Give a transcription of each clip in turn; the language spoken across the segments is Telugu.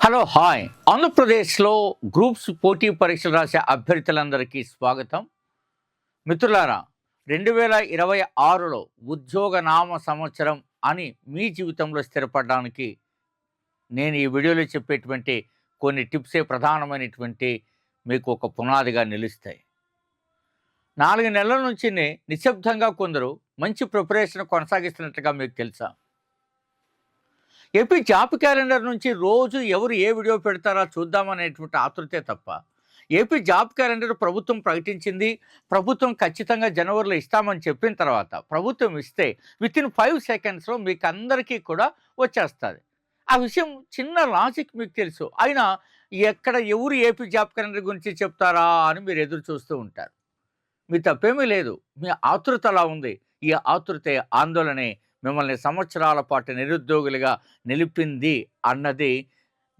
Hello hi. ఆంధ్రప్రదేశ్లో గ్రూప్స్ పోటీ పరీక్షలు రాసే అభ్యర్థులందరికీ స్వాగతం. మిత్రులారా, 2026లో ఉద్యోగ నామ సంవత్సరం అని మీ జీవితంలో స్థిరపడడానికి నేను ఈ వీడియోలో చెప్పేటువంటి కొన్ని టిప్సే ప్రధానమైనటువంటి మీకు ఒక పునాదిగా నిలుస్తాయి. 4 నెలల నుంచి నిశ్శబ్దంగా కొందరు మంచి ప్రిపరేషన్ కొనసాగిస్తున్నట్టుగా మీకు తెలుసా? ఏపీ జాబ్ క్యాలెండర్ నుంచి రోజు ఎవరు ఏ వీడియో పెడతారా చూద్దామనేటువంటి ఆతృతే తప్ప, ఏపీ జాబ్ క్యాలెండర్ ప్రభుత్వం ప్రకటించింది. ప్రభుత్వం ఖచ్చితంగా జనవరిలో ఇస్తామని చెప్పిన తర్వాత ప్రభుత్వం ఇస్తే వితిన్ 5 సెకండ్స్లో మీకు అందరికీ కూడా వచ్చేస్తుంది. ఆ విషయం చిన్న లాజిక్ మీకు తెలుసు. అయినా ఎక్కడ ఎవరు ఏపీ జాబ్ క్యాలెండర్ గురించి చెప్తారా అని మీరు ఎదురు చూస్తూ ఉంటారు. మీ తప్పేమీ లేదు. మీ ఆతృత అలా ఉంది. ఈ ఆతృతే, ఆందోళనే మిమ్మల్ని సంవత్సరాల పాటు నిరుద్యోగులుగా నిలిపింది అన్నది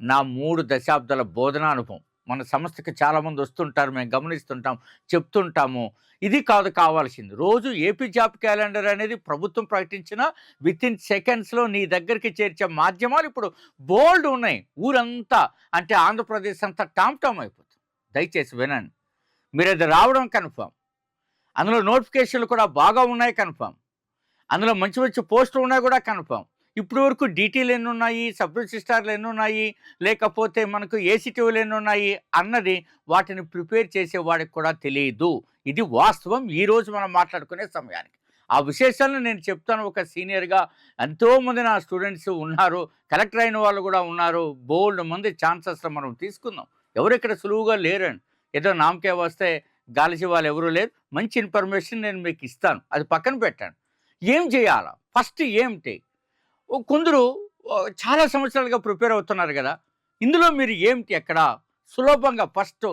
నా 3 దశాబ్దాల బోధనానుభవం. మన సంస్థకి చాలామంది వస్తుంటారు, మేము గమనిస్తుంటాం, చెప్తుంటాము. ఇది కాదు కావాల్సింది. రోజు ఏపీ జాబ్ క్యాలెండర్ అనేది ప్రభుత్వం ప్రకటించిన వితిన్ సెకండ్స్లో నీ దగ్గరికి చేర్చే మాధ్యమాలు ఇప్పుడు బోల్డ్ ఉన్నాయి. ఊరంతా అంటే ఆంధ్రప్రదేశ్ అంతా టామ్ అయిపోతుంది. దయచేసి వినండి. మీరు అది రావడం కన్ఫామ్. అందులో నోటిఫికేషన్లు కూడా బాగా ఉన్నాయి కన్ఫామ్. అందులో మంచి మంచి పోస్టులు ఉన్నాయి కూడా కన్ఫామ్. ఇప్పటి వరకు డీటీలు ఎన్ని ఉన్నాయి, సబ్ రిజిస్ట్రార్లు ఎన్ని ఉన్నాయి, లేకపోతే మనకు ఏసీటీఓలు ఎన్ని ఉన్నాయి అన్నది వాటిని ప్రిపేర్ చేసేవాడికి కూడా తెలియదు. ఇది వాస్తవం ఈరోజు మనం మాట్లాడుకునే సమయానికి. ఆ విశేషాలను నేను చెప్తాను. ఒక సీనియర్గా ఎంతోమంది నా స్టూడెంట్స్ ఉన్నారు, కలెక్టర్ అయిన వాళ్ళు కూడా ఉన్నారు. బోల్డ్ మంది ఛాన్సెస్ మనం తీసుకుందాం. ఎవరు ఇక్కడ సులువుగా లేరండి. ఏదో నామకే వస్తే గాలిసి వాళ్ళు ఎవరూ లేరు. మంచి ఇన్ఫర్మేషన్ నేను మీకు ఇస్తాను, అది పక్కన పెట్టండి. ఏం చేయాలా, ఫస్ట్ ఏమిటి? కొందరు చాలా సంవత్సరాలుగా ప్రిపేర్ అవుతున్నారు కదా, ఇందులో మీరు ఏమిటి ఎక్కడ సులభంగా ఫస్ట్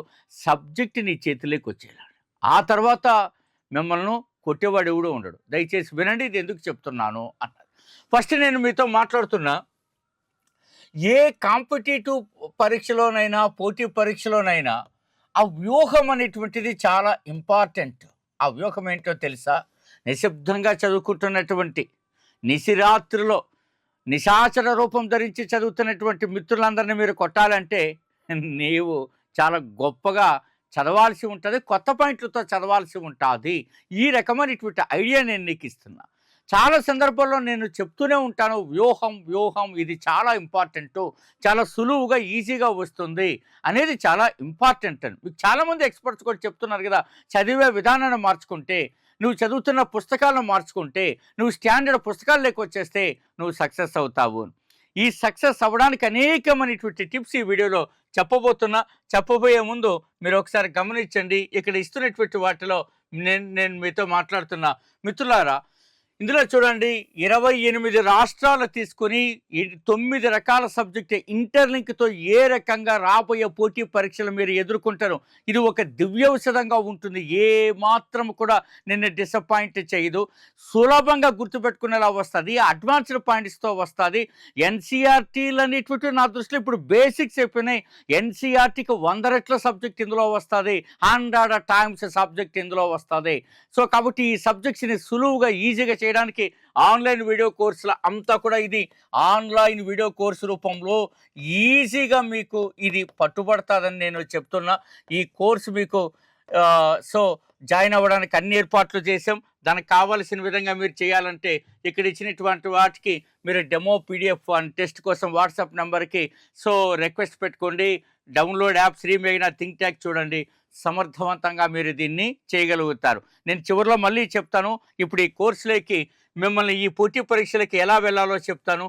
సబ్జెక్ట్ నీ చేతిలోకి వచ్చేయాలి. ఆ తర్వాత మిమ్మల్ని కొట్టేవాడు ఎవడో ఉండడు. దయచేసి వినండి, ఇది ఎందుకు చెప్తున్నాను అన్నది. ఫస్ట్ నేను మీతో మాట్లాడుతున్నా, ఏ కాంపిటేటివ్ పరీక్షలోనైనా పోటీ పరీక్షలోనైనా ఆ వ్యూహం అనేటువంటిది చాలా ఇంపార్టెంట్. ఆ వ్యూహం ఏంటో తెలుసా? నిశ్శబ్దంగా చదువుకుంటున్నటువంటి, నిశిరాత్రిలో నిశాచర రూపం ధరించి చదువుతున్నటువంటి మిత్రులందరినీ మీరు కొట్టాలంటే నీవు చాలా గొప్పగా చదవాల్సి ఉంటుంది, కొత్త పాయింట్లతో చదవాల్సి ఉంటుంది. ఈ రకమైనటువంటి ఐడియా నేను నీకు ఇస్తున్నా. చాలా సందర్భాల్లో నేను చెప్తూనే ఉంటాను, వ్యూహం ఇది చాలా ఇంపార్టెంటు, చాలా సులువుగా ఈజీగా వస్తుంది అనేది చాలా ఇంపార్టెంట్ అని మీకు చాలామంది ఎక్స్పర్ట్స్ కూడా చెప్తున్నారు కదా. చదివే విధానాన్ని మార్చుకుంటే, నువ్వు చదువుతున్న పుస్తకాలను మార్చుకుంటే, నువ్వు స్టాండర్డ్ పుస్తకాలు వచ్చేస్తే నువ్వు సక్సెస్ అవుతావు. ఈ సక్సెస్ అవ్వడానికి అనేకమైనటువంటి టిప్స్ ఈ వీడియోలో చెప్పబోయే ముందు మీరు ఒకసారి గమనించండి. ఇక్కడ ఇస్తున్నటువంటి వాటిలో నేను మీతో మాట్లాడుతున్నా. మిత్రులారా, ఇందులో చూడండి, 28 రాష్ట్రాలు తీసుకొని 9 రకాల సబ్జెక్టు ఇంటర్లింక్తో ఏ రకంగా రాబోయే పోటీ పరీక్షలు మీరు ఎదుర్కొంటారు. ఇది ఒక దివ్యౌషధంగా ఉంటుంది. ఏ మాత్రం కూడా నిన్ను డిసప్పాయింట్ చేయదు. సులభంగా గుర్తుపెట్టుకునేలా వస్తుంది. అడ్వాన్స్డ్ పాయింట్స్తో వస్తుంది. ఎన్సీఆర్టీలు అనేటువంటి నా దృష్టిలో ఇప్పుడు బేసిక్స్ అయిపోయినాయి. ఎన్సీఆర్టీకి 100 రెట్ల సబ్జెక్ట్ ఇందులో వస్తుంది, 100 టైమ్స్ సబ్జెక్ట్ ఇందులో వస్తుంది. సో కాబట్టి ఈ సబ్జెక్ట్స్ని సులువుగా ఈజీగా చేయడానికి ఆన్లైన్ వీడియో కోర్సుల అంతా కూడా ఇది ఆన్లైన్ వీడియో కోర్సు రూపంలో ఈజీగా మీకు ఇది పట్టుబడుతుందని నేను చెప్తున్నా. ఈ కోర్సు మీకు సో జాయిన్ అవ్వడానికి అన్ని ఏర్పాట్లు చేసాం. దానికి కావాల్సిన విధంగా మీరు చేయాలంటే ఇక్కడ ఇచ్చినటువంటి వాటికి మీరు డెమో పీడిఎఫ్ అండ్ టెస్ట్ కోసం వాట్సాప్ నెంబర్కి సో రిక్వెస్ట్ పెట్టుకోండి. డౌన్లోడ్ యాప్ శ్రీమేఘన థింక్ ట్యాక్ చూడండి. సమర్థవంతంగా మీరు దీన్ని చేయగలుగుతారు. నేను చివరిలో మళ్ళీ చెప్తాను. ఇప్పుడు ఈ కోర్సులోకి మిమ్మల్ని ఈ పోటీ పరీక్షలకి ఎలా వెళ్ళాలో చెప్తాను.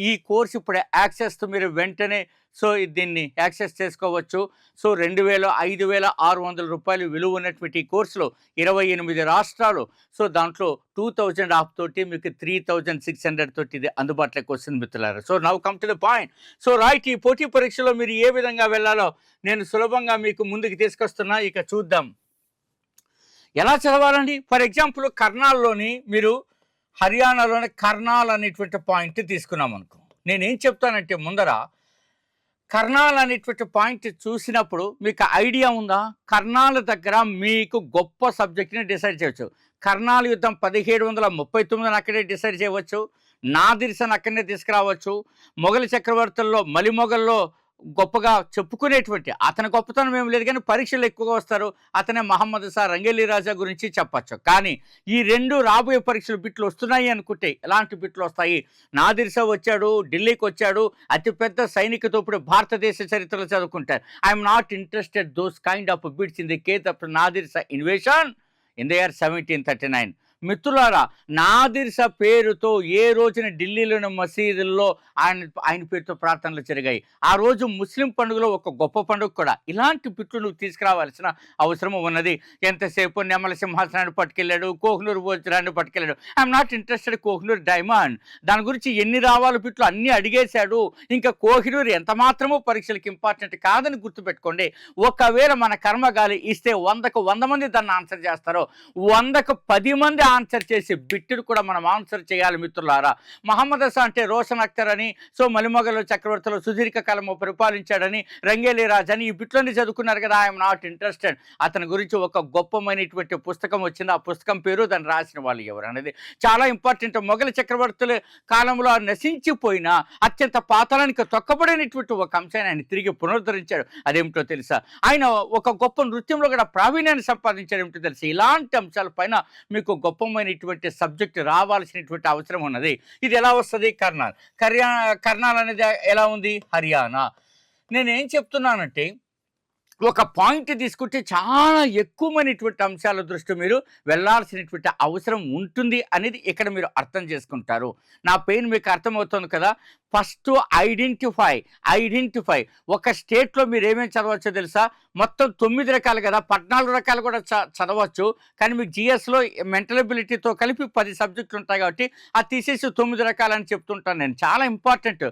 ఈ కోర్సు ఇప్పుడు యాక్సెస్ మీరు వెంటనే సో దీన్ని యాక్సెస్ చేసుకోవచ్చు. సో 5,600 రూపాయలు విలువ ఉన్నటువంటి ఈ కోర్సులో 28 రాష్ట్రాలు, సో దాంట్లో 2,000 ఆఫ్ తోటి మీకు 3,600 తోటి ఇది అందుబాటులోకి వస్తుంది మిత్రులారా. So now come to the point. So right, ఈ పోటీ పరీక్షలో మీరు ఏ విధంగా వెళ్ళాలో నేను సులభంగా మీకు ముందుకు తీసుకొస్తున్నా. ఇక చూద్దాం ఎలా చదవాలండి. ఫర్ ఎగ్జాంపుల్ కర్నాల్లోని మీరు హర్యానాలోని కర్నాల్ అనేటువంటి పాయింట్ తీసుకున్నాం అనుకో. నేనేం చెప్తానంటే ముందర కర్నాల్ అనేటువంటి పాయింట్ చూసినప్పుడు మీకు ఐడియా ఉందా? కర్నాల్ దగ్గర మీకు గొప్ప సబ్జెక్ట్ని డిసైడ్ చేయవచ్చు. కర్నాల్ యుద్ధం 1739 అక్కడే డిసైడ్ చేయవచ్చు. నాదిర్సన్ అక్కడనే తీసుకురావచ్చు. మొఘల్ చక్రవర్తుల్లో మలిమొఘల్లో గొప్పగా చెప్పుకునేటువంటి అతని గొప్పతనం ఏం లేదు కానీ పరీక్షలు ఎక్కువగా వస్తారు. అతనే మహమ్మద్ షా రంగేలి రాజా గురించి చెప్పచ్చు. కానీ ఈ 2 రాబోయే పరీక్షలు బిట్లు వస్తున్నాయి అనుకుంటే ఎలాంటి బిట్లు వస్తాయి? నాదిర్ షా వచ్చాడు, ఢిల్లీకి వచ్చాడు, అతిపెద్ద సైనిక తోపుడు భారతదేశ చరిత్రలో చదువుకుంటారు. I'm not interested those kind of bits in the case of Nadir Shah invasion in the year 1739. మిత్రులారా, నాదిర్ షా పేరుతో ఏ రోజున ఢిల్లీలోని మసీదుల్లో ఆయన పేరుతో ప్రార్థనలు జరిగాయి. ఆ రోజు ముస్లిం పండుగలో ఒక గొప్ప పండుగ కూడా. ఇలాంటి బిట్లు నువ్వు తీసుకురావాల్సిన అవసరం ఉన్నది. ఎంతసేపు నెమల సింహాసనాన్ని పట్టుకెళ్ళాడు, కోహినూర్ వజ్రాన్ని పట్టుకెళ్ళాడు. I'm not interested Kohinoor diamond. దాని గురించి ఎన్ని రావాలి బిట్లు అన్నీ అడిగేశాడు. ఇంకా కోహినూర్ ఎంత మాత్రమో పరీక్షలకు ఇంపార్టెంట్ కాదని గుర్తుపెట్టుకోండి. ఒకవేళ మన కర్మగాలి ఇస్తే 100కు 100 మంది దాన్ని ఆన్సర్ చేస్తారు. 100కు 10 మంది ఆన్సర్ చేసి బిట్టును కూడా మనం ఆన్సర్ చేయాలి మిత్రులారా. మహమ్మద్ షా అంటే రోషన్ అఖ్తర్ అని, సో మలిమొగల్ చక్రవర్తులు సుదీర్ఘకాలము పరిపాలించాడని, రంగేలి రాజని ఈ బిట్లన్నీ చదువుకున్నారు కదా. I'm not interested. అతని గురించి ఒక గొప్పమైనటువంటి పుస్తకం వచ్చింది. ఆ పుస్తకం పేరు, దాన్ని రాసిన వాళ్ళు ఎవరు అనేది చాలా ఇంపార్టెంట్. మొఘల్ చక్రవర్తుల కాలంలో నశించిపోయిన అత్యంత పాతాళానికి తొక్కబడినటువంటి ఒక అంశాన్ని ఆయన తిరిగి పునరుద్ధరించాడు. అదేమిటో తెలుసా? ఆయన ఒక గొప్ప నృత్యంలో కూడా ప్రావీణ్యాన్ని సంపాదించాడు. ఏమిటో తెలుసా? ఇలాంటి అంశాలపైన మీకు గొప్పమైనటువంటి సబ్జెక్ట్ రావాల్సినటువంటి అవసరం ఉన్నది. ఇది ఎలా వస్తుంది? కర్నాల్ అనేది ఎలా ఉంది? హర్యానా. నేనేం చెప్తున్నానంటే, ఒక పాయింట్ తీసుకుంటే చాలా ఎక్కువమైనటువంటి అంశాల దృష్టి మీరు వెళ్ళాల్సినటువంటి అవసరం ఉంటుంది అనేది ఇక్కడ మీరు అర్థం చేసుకుంటారు. నా పెయిన్ మీకు అర్థమవుతుంది కదా. First identify. ఒక స్టేట్లో మీరు ఏమేమి చదవచ్చో తెలుసా? మొత్తం 9 రకాలు కదా, 14 రకాలు కూడా చదవచ్చు. కానీ మీకు జిఎస్లో మెంటల్ ఎబిలిటీతో కలిపి 10 సబ్జెక్టులు ఉంటాయి కాబట్టి అది తీసేసి 9 రకాలని చెప్తుంటాను నేను. చాలా ఇంపార్టెంట్.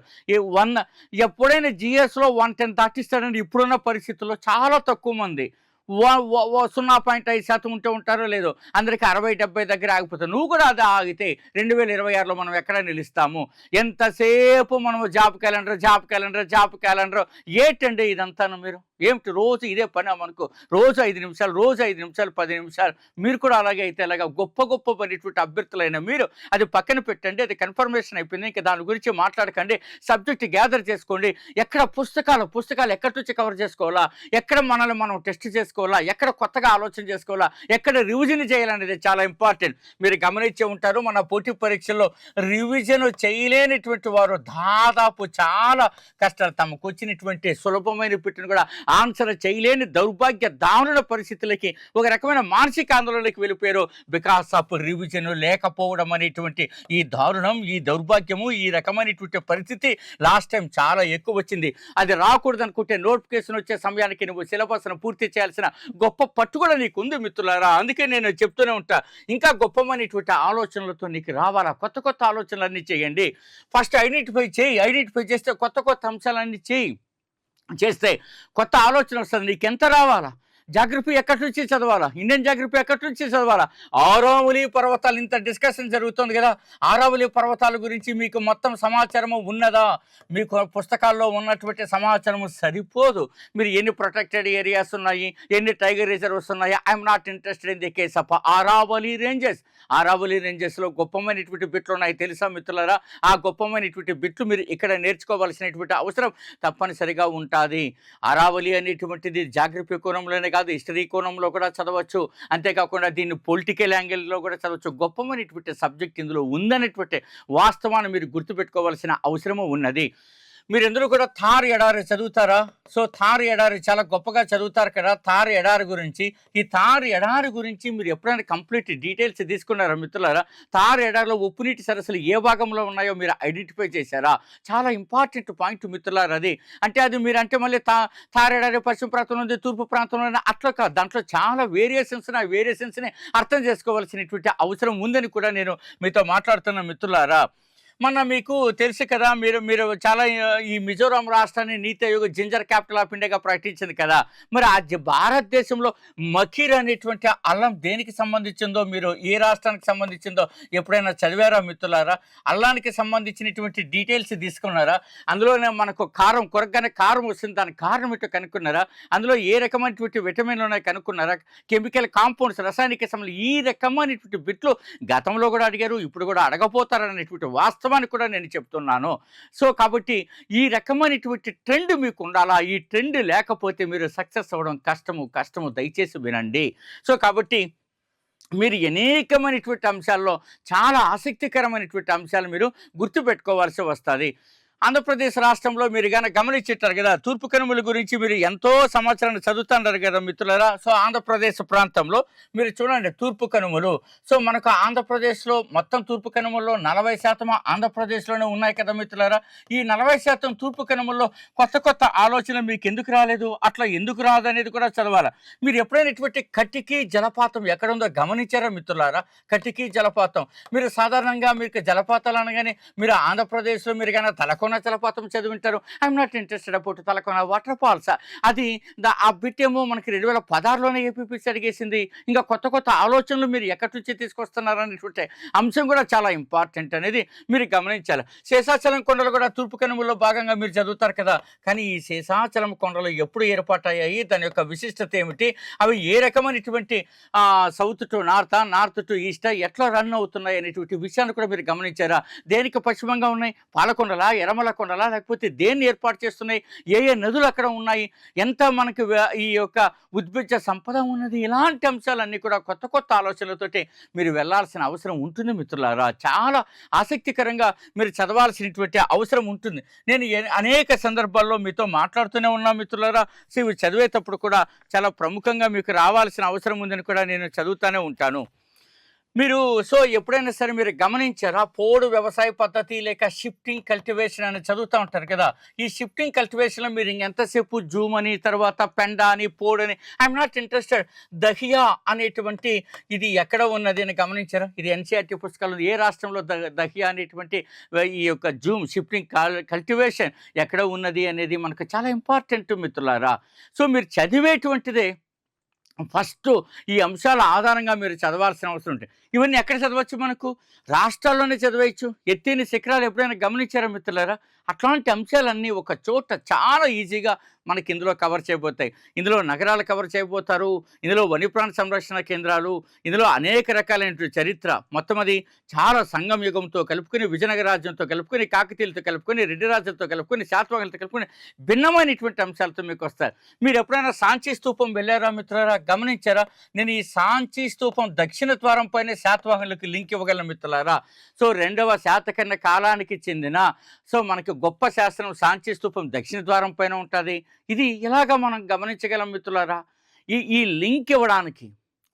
ఎప్పుడైనా జిఎస్లో 110 దాటిస్తాడని ఇప్పుడున్న పరిస్థితుల్లో చాలా తక్కువ మంది 0.5% ఉంటే ఉంటారో లేదో, అందరికీ 60-70 దగ్గర ఆగిపోతారు. నువ్వు కూడా అది ఆగితే 2026లో మనం ఎక్కడ నిలుస్తాము? ఎంతసేపు మనము జాబ్ క్యాలెండర్ ఏంటండి ఇదంతాను? మీరు ఏమిటి రోజు ఇదే పని మనకు? రోజు 5 నిమిషాలు 10 నిమిషాలు. మీరు కూడా అలాగే అయితే అలాగా గొప్ప పడినటువంటి అభ్యర్థులైన మీరు అది పక్కన పెట్టండి. అది కన్ఫర్మేషన్ అయిపోయింది. ఇంకా దాని గురించి మాట్లాడకండి. సబ్జెక్ట్ గ్యాదర్ చేసుకోండి. ఎక్కడ పుస్తకాలు ఎక్కడి నుంచి కవర్ చేసుకోవాలా, ఎక్కడ మనల్ని మనం టెస్ట్ చేసుకోవాలా, ఎక్కడ కొత్తగా ఆలోచన చేసుకోవాలా, ఎక్కడ రివిజన్ చేయాలనేది చాలా ఇంపార్టెంట్. మీరు గమనించే ఉంటారు, మన పోటీ పరీక్షల్లో రివిజన్ చేయలేనటువంటి వారు దాదాపు చాలా కష్టాలు, తమకు వచ్చినటువంటి సులభమైన పెట్టిన కూడా ఆన్సర్ చేయలేని దౌర్భాగ్య దారుణ పరిస్థితులకి, ఒక రకమైన మానసిక ఆందోళనకి వెళ్ళిపోయారు. బికాస్ ఆఫ్ రివిజన్ లేకపోవడం అనేటువంటి ఈ దారుణం, ఈ దౌర్భాగ్యము, ఈ రకమైనటువంటి పరిస్థితి లాస్ట్ టైం చాలా ఎక్కువ వచ్చింది. అది రాకూడదు అనుకుంటే నోటిఫికేషన్ వచ్చే సమయానికి నువ్వు సిలబస్ను పూర్తి చేయాల్సిన గొప్ప పట్టుదల నీకు ఉంది మిత్రులారా. అందుకే నేను చెప్తూనే ఉంటా, ఇంకా గొప్పమైనటువంటి ఆలోచనలతో నీకు రావాలా, కొత్త ఆలోచనలన్నీ చేయండి. ఫస్ట్ ఐడెంటిఫై చేస్తే కొత్త అంశాలన్నీ చేస్తే కొత్త ఆలోచన వస్తుంది. నీకు ఎంత రావాలా? జాగ్రఫీ ఎక్కడి నుంచి చదవాలా? ఇండియన్ జాగ్రఫీ ఎక్కడి నుంచి చదవాలా? ఆరావళి పర్వతాలు, ఇంత డిస్కషన్ జరుగుతుంది కదా, ఆరావళి పర్వతాల గురించి మీకు మొత్తం సమాచారము ఉన్నదా? మీకు పుస్తకాల్లో ఉన్నటువంటి సమాచారము సరిపోదు. మీరు ఎన్ని ప్రొటెక్టెడ్ ఏరియాస్ ఉన్నాయి, ఎన్ని టైగర్ రిజర్వ్స్ ఉన్నాయి, I'm not interested in the case of Aravalli రేంజెస్లో గొప్పమైనటువంటి బిట్లు ఉన్నాయి తెలుసా మిత్రులారా? ఆ గొప్పమైనటువంటి బిట్లు మీరు ఇక్కడ నేర్చుకోవాల్సినటువంటి అవసరం తప్పనిసరిగా ఉంటుంది. ఆరావళి అనేటువంటిది జాగ్రఫీ కోణంలోనే కాదు, హిస్టరీ కోణంలో కూడా చదవచ్చు. అంతేకాకుండా దీన్ని పొలిటికల్ యాంగిల్లో కూడా చదవచ్చు. గొప్పమైనటువంటి సబ్జెక్ట్ ఇందులో ఉందనేటువంటి వాస్తవాన్ని మీరు గుర్తుపెట్టుకోవాల్సిన అవసరము ఉన్నది. మీరందరూ కూడా థార్ ఎడారి చదువుతారా? సో థార్ ఎడారి చాలా గొప్పగా చదువుతారు కదా థార్ ఎడారి గురించి. ఈ థార్ ఎడారి గురించి మీరు ఎప్పుడైనా కంప్లీట్ డీటెయిల్స్ తీసుకున్నారా మిత్రులారా? థార్ ఎడారిలో ఉప్పునీటి సరస్సులు ఏ భాగంలో ఉన్నాయో మీరు ఐడెంటిఫై చేశారా? చాలా ఇంపార్టెంట్ పాయింట్ మిత్రులారా అది. అంటే అది మీరు అంటే మళ్ళీ థార్ ఎడారి పశ్చిమ ప్రాంతంలో ఉంది, తూర్పు ప్రాంతంలో ఉంది, అట్లా కాదు. దాంట్లో చాలా వేరియేషన్స్ ఉన్నాయి. ఆ వేరియేషన్స్ని అర్థం చేసుకోవాల్సినటువంటి అవసరం ఉందని కూడా నేను మీతో మాట్లాడుతున్న మిత్రులారా. మొన్న మీకు తెలుసు కదా, మీరు చాలా ఈ మిజోరాం రాష్ట్రాన్ని నీతి ఆయోగ్ జింజర్ క్యాపిటల్ ఆఫ్ ఇండియాగా ప్రకటించింది కదా. మరి ఆ భారతదేశంలో మఖీర్ అనేటువంటి అల్లం దేనికి సంబంధించిందో, మీరు ఏ రాష్ట్రానికి సంబంధించిందో ఎప్పుడైనా చదివారా మిత్రులారా? అల్లానికి సంబంధించినటువంటి డీటెయిల్స్ తీసుకున్నారా? అందులోనే మనకు కారం, కొరగానే కారం వస్తుంది, దాని కారణం ఏంటో కనుక్కున్నారా? అందులో ఏ రకమైనటువంటి విటమిన్లు ఉన్నాయో కనుక్కున్నారా? కెమికల్ కాంపౌండ్స్, రసాయనిక ఈ రకమైనటువంటి బిట్లు గతంలో కూడా అడిగారు, ఇప్పుడు కూడా అడగపోతారనేటువంటి వాస్తవం వాస్తవాన్ని కూడా నేను చెప్తున్నాను. సో కాబట్టి ఈ రకమైనటువంటి ట్రెండ్ మీకు ఉండాలా. ఈ ట్రెండ్ లేకపోతే మీరు సక్సెస్ అవ్వడం కష్టము. దయచేసి వినండి. సో కాబట్టి మీరు అనేకమైనటువంటి అంశాల్లో చాలా ఆసక్తికరమైనటువంటి అంశాలు మీరు గుర్తుపెట్టుకోవాల్సి వస్తుంది. ఆంధ్రప్రదేశ్ రాష్ట్రంలో మీరు గనక గమనించుంటారు కదా, తూర్పు కనుమల గురించి మీరు ఎంతో సమాచారాన్ని చదువుతుంటారు కదా మిత్రులారా. సో ఆంధ్రప్రదేశ్ ప్రాంతంలో మీరు చూడండి తూర్పు కనుమలు. సో మనకు ఆంధ్రప్రదేశ్లో మొత్తం తూర్పు కనుమల్లో 40% ఆంధ్రప్రదేశ్లోనే ఉన్నాయి కదా మిత్రులారా. ఈ 40% తూర్పు కనుమల్లో కొత్త ఆలోచనలు మీకు ఎందుకు రాలేదు, అట్లా ఎందుకు రాదు అనేది కూడా చదవాలి. మీరు ఎప్పుడైనా ఇటువంటి కటికి జలపాతం ఎక్కడుందో గమనించారా మిత్రులారా? కటికి జలపాతం మీరు సాధారణంగా మీకు జలపాతాలు అనగానే మీరు ఆంధ్రప్రదేశ్లో మీరు కానీ తలకొండ జలపాతం చదివింటారు. I'm not interested about Talakonda water falls. అది ఆ బిట్ ఏమో మనకి 2016లోనే ఏపీపీసీ అడిగేసింది. ఇంకా కొత్త ఆలోచనలు మీరు ఎక్కడి నుంచి తీసుకొస్తున్నారు అనేటువంటి అంశం కూడా చాలా ఇంపార్టెంట్ అనేది మీరు గమనించాలి. శేషాచలం కొండలు కూడా తూర్పు కనుమల్లో భాగంగా మీరు చదువుతారు కదా. కానీ ఈ శేషాచలం కొండలు ఎప్పుడు ఏర్పాటయ్యాయి, దాని యొక్క విశిష్టత ఏమిటి, అవి ఏ రకమైనటువంటి south to north to east ఎట్లా రన్ అవుతున్నాయి అనేటువంటి విషయాన్ని కూడా మీరు గమనించారా? దేనికి పశ్చిమంగా ఉన్నాయి, పాలకొండలా, కొండలా, లేకపోతే దేన్ని ఏర్పాటు చేస్తున్నాయి, ఏ నదులు అక్కడ ఉన్నాయి, ఎంత మనకి ఈ యొక్క ఉద్భిజ సంపద ఉన్నది, ఇలాంటి అంశాలన్నీ కూడా కొత్త ఆలోచనలతోటి మీరు వెళ్ళాల్సిన అవసరం ఉంటుంది మిత్రులారా. చాలా ఆసక్తికరంగా మీరు చదవాల్సినటువంటి అవసరం ఉంటుంది. నేను అనేక సందర్భాల్లో మీతో మాట్లాడుతూనే ఉన్నా మిత్రులారా. సో ఇవి చదివేటప్పుడు కూడా చాలా ప్రముఖంగా మీకు రావాల్సిన అవసరం ఉందని కూడా నేను చదువుతూనే ఉంటాను. మీరు సో ఎప్పుడైనా సరే మీరు గమనించారా, పోడు వ్యవసాయ పద్ధతి లేక షిఫ్టింగ్ కల్టివేషన్ అని చదువుతూ ఉంటారు కదా. ఈ షిఫ్టింగ్ కల్టివేషన్లో మీరు ఇంకెంతసేపు జూమ్ అని, తర్వాత పెండ అని, పోడు అని, ఐఎమ్ నాట్ ఇంట్రెస్టెడ్. దహియా అనేటువంటి ఇది ఎక్కడ ఉన్నది అని గమనించారా? ఇది ఎన్సీఆర్టీ పుస్తకాలు ఏ రాష్ట్రంలో దహియా అనేటువంటి ఈ యొక్క జూమ్ షిఫ్టింగ్ కల్టివేషన్ ఎక్కడ ఉన్నది అనేది మనకు చాలా ఇంపార్టెంట్ మిత్రులారా. సో మీరు చదివేటువంటిదే ఫస్ట్ ఈ అంశాల ఆధారంగా మీరు చదవాల్సిన అవసరం ఉంటుంది. ఇవన్నీ ఎక్కడ చదవచ్చు? మనకు రాష్ట్రాల్లోనే చదివేయచ్చు. ఎత్తైన శిఖరాలు ఎప్పుడైనా గమనించారా మిత్రులారా? అట్లాంటి అంశాలన్నీ ఒక చోట చాలా ఈజీగా మనకి ఇందులో కవర్ చేయబోతాయి. ఇందులో నగరాలు కవర్ చేయబోతారు, ఇందులో వన్యప్రాణ సంరక్షణ కేంద్రాలు, ఇందులో అనేక రకాలైనటువంటి చరిత్ర, మొత్తం అది చాలా సంగం యుగంతో కలుపుకొని, విజయనగర రాజ్యంతో కలుపుకొని, కాకతీయులతో కలుపుకొని, రెడ్డి రాజ్యంతో కలుపుకొని, శాతవాహనులతో కలుపుకొని భిన్నమైనటువంటి అంశాలతో మీకు వస్తారు. మీరు ఎప్పుడైనా సాంచీ స్తూపం వెళ్ళారా మిత్రులారా? గమనించారా? నేను ఈ సాంచీ స్తూపం దక్షిణ ద్వారం పైన శాతవాహనులకు లింక్ ఇవ్వగలను మిత్రులారా. సో 2వ శాతకర్ణ కాలానికి చెందిన సో మనకి గొప్ప శాస్త్రం సాంచీ స్తూపం దక్షిణ ద్వారం పైన ఉంటుంది. ఇది ఇలాగా మనం గమనించగలం మిత్రులారా. ఈ లింక్ ఇవ్వడానికి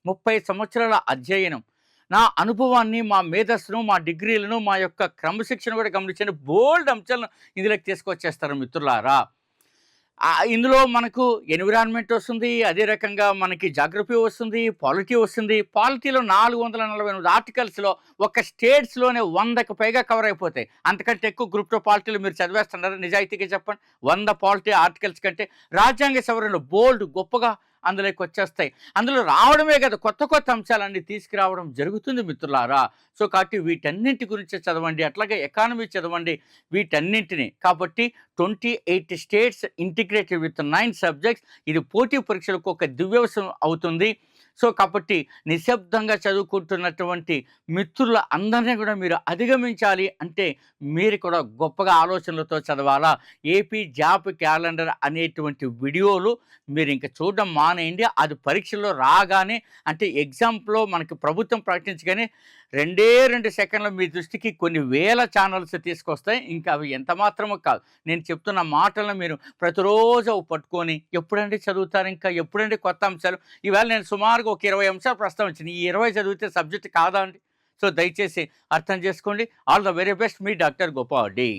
30 సంవత్సరాల అధ్యయనం, నా అనుభవాన్ని, మా మేధస్సును, మా డిగ్రీలను, మా యొక్క క్రమశిక్షణ కూడా గమనించండి. బోల్డ్ అంశాలను ఇందులోకి తీసుకొచ్చేస్తారు మిత్రులారా. ఇందులో మనకు ఎన్విరాన్మెంట్ వస్తుంది, అదే రకంగా మనకి జాగ్రఫీ వస్తుంది, పాలిటీ వస్తుంది. పాలిటీలో 448 ఆర్టికల్స్లో ఒక స్టేట్స్లోనే 100కు పైగా కవర్ అయిపోతాయి. అంతకంటే ఎక్కువ గ్రూప్ 2 పాలిటీలు మీరు చదివేస్తున్నారు నిజాయితీగా చెప్పండి. 100 పాలిటీ ఆర్టికల్స్ కంటే రాజ్యాంగ సవరణలు బోల్డ్ గొప్పగా అందులోకి వచ్చేస్తాయి. అందులో రావడమే కదా, కొత్త అంశాలన్నీ తీసుకురావడం జరుగుతుంది మిత్రులారా. సో కాబట్టి వీటన్నింటి గురించి చదవండి, అట్లాగే ఎకానమీ చదవండి, వీటన్నింటినీ. కాబట్టి 28 స్టేట్స్ ఇంటిగ్రేటెడ్ విత్ 9 సబ్జెక్ట్స్. ఇది పోటీ పరీక్షలకు ఒక దివ్యవసరం అవుతుంది. సో కాబట్టి నిశ్శబ్దంగా చదువుకుంటున్నటువంటి మిత్రుల అందరినీ కూడా మీరు అధిగమించాలి అంటే మీరు కూడా గొప్పగా ఆలోచనలతో చదవాలా. ఏపీ జాబ్ క్యాలెండర్ అనేటువంటి వీడియోలు మీరు ఇంకా చూడడం మానేయండి. అది పరీక్షలో రాగానే అంటే ఎగ్జామ్లో మనకి ప్రభుత్వం ప్రకటించగానే 2 సెకండ్లు మీ దృష్టికి కొన్ని వేల ఛానల్స్ తీసుకొస్తాయి. ఇంకా అవి ఎంత మాత్రమో కాదు. నేను చెప్తున్న మాటలను మీరు ప్రతిరోజు పట్టుకొని ఎప్పుడంటే చదువుతారు, ఇంకా ఎప్పుడంటే కొత్త అంశాలు. ఈవేళ నేను సుమారుగా ఒక 20 అంశాలు ప్రస్తావించాను. ఈ 20 చదివితే సబ్జెక్ట్ కాదా అండి? సో దయచేసి అర్థం చేసుకోండి. All the very best, me doctor Gopal Reddy.